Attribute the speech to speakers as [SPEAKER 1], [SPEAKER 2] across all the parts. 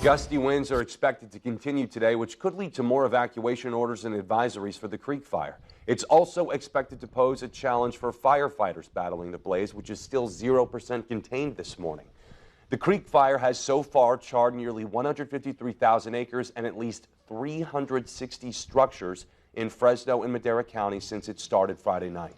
[SPEAKER 1] Gusty winds are expected to continue today, which could lead to more evacuation orders and advisories for the Creek Fire. It's also expected to pose a challenge for firefighters battling the blaze, which is still 0% contained this morning. The Creek Fire has so far charred nearly 153,000 acres and at least 360 structures in Fresno and Madera County since it started Friday night.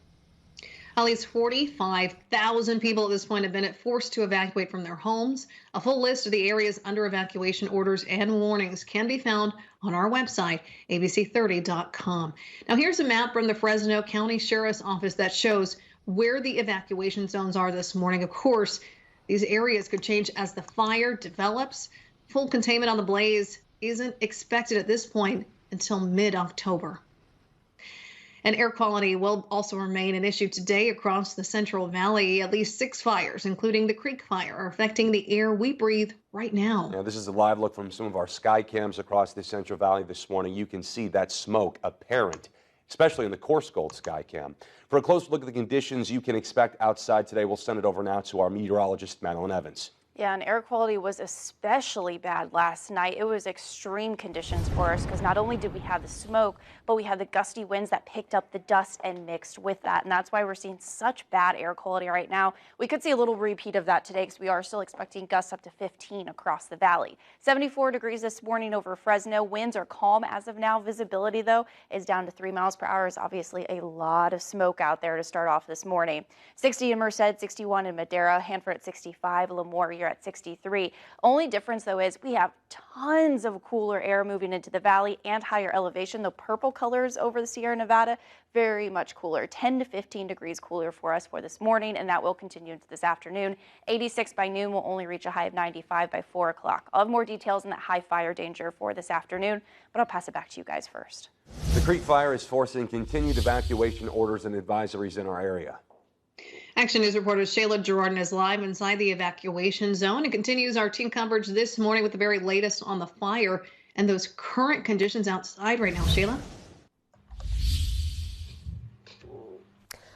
[SPEAKER 2] At least 45,000 people at this point have been forced to evacuate from their homes. A full list of the areas under evacuation orders and warnings can be found on our website, abc30.com. Now, here's a map from the Fresno County Sheriff's Office that shows where the evacuation zones are this morning. Of course, these areas could change as the fire develops. Full containment on the blaze isn't expected at this point until mid-October. And air quality will also remain an issue today across the Central Valley. At least 6 fires, including the Creek Fire, are affecting the air we breathe right now.
[SPEAKER 1] Now, this is a live look from some of our sky cams across the Central Valley this morning. You can see that smoke apparent, especially in the coarse gold sky cam. For a close look at the conditions you can expect outside today, we'll send it over now to our meteorologist, Madeline Evans.
[SPEAKER 3] Yeah, and air quality was especially bad last night. It was extreme conditions for us because not only did we have the smoke, but we had the gusty winds that picked up the dust and mixed with that. And that's why we're seeing such bad air quality right now. We could see a little repeat of that today because we are still expecting gusts up to 15 across the valley. 74 degrees this morning over Fresno. Winds are calm as of now. Visibility, though, is down to 3 miles per hour. Is obviously a lot of smoke out there to start off this morning. 60 in Merced, 61 in Madera, Hanford at 65, Lemoore at 63. Only difference, though, is we have tons of cooler air moving into the valley and higher elevation. The purple colors over the Sierra Nevada, very much cooler, 10 to 15 degrees cooler for us for this morning, and that will continue into this afternoon. 86 by noon, will only reach a high of 95 by 4 o'clock. I'll have more details on that high fire danger for this afternoon, but I'll pass it back to you guys first.
[SPEAKER 1] The Creek Fire is forcing continued evacuation orders and advisories in our area.
[SPEAKER 2] Action News reporter Shayla Girardin is live inside the evacuation zone and continues our team coverage this morning with the very latest on the fire and those current conditions outside right now. Shayla?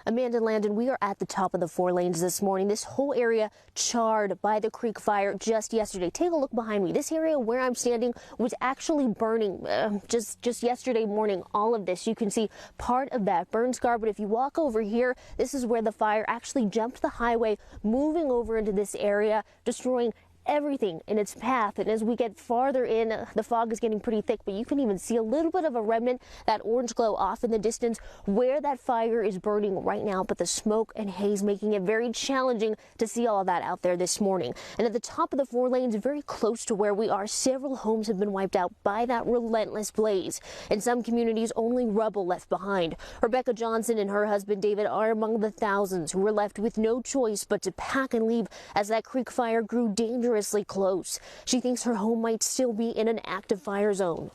[SPEAKER 4] Amanda Landon, we are at the top of the 4 lanes this morning. This whole area charred by the Creek Fire just yesterday. Take a look behind me. This area where I'm standing was actually burning just yesterday morning. All of this, you can see part of that burn scar. But if you walk over here, this is where the fire actually jumped the highway, moving over into this area, destroying everything in its path. And as we get farther in, the fog is getting pretty thick, but you can even see a little bit of a remnant, that orange glow off in the distance where that fire is burning right now. But the smoke and haze making it very challenging to see all of that out there this morning. And at the top of the 4 lanes, very close to where we are, several homes have been wiped out by that relentless blaze. In some communities, only rubble left behind. Rebecca Johnson and her husband David are among the thousands who were left with no choice but to pack and leave as that Creek Fire grew dangerous close. She thinks her home might still be in an active fire zone.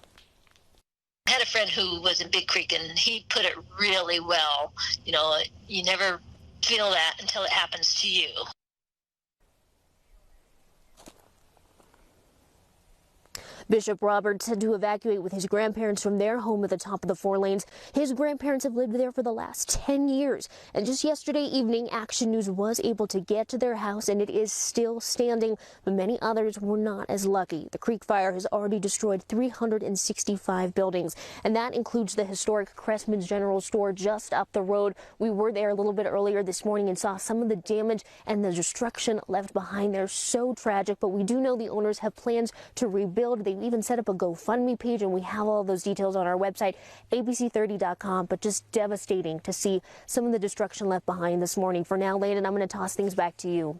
[SPEAKER 5] I had a friend who was in Big Creek, and he put it really well. You know, you never feel that until it happens to you.
[SPEAKER 4] Bishop Roberts had to evacuate with his grandparents from their home at the top of the 4 lanes. His grandparents have lived there for the last 10 years. And just yesterday evening, Action News was able to get to their house, and it is still standing. But many others were not as lucky. The Creek Fire has already destroyed 365 buildings, and that includes the historic Cressman's General Store just up the road. We were there a little bit earlier this morning and saw some of the damage and the destruction left behind there. So tragic, but we do know the owners have plans to rebuild. They even set up a GoFundMe page, and we have all those details on our website, abc30.com. But just devastating to see some of the destruction left behind this morning. For now, Landon, I'm going to toss things back to you.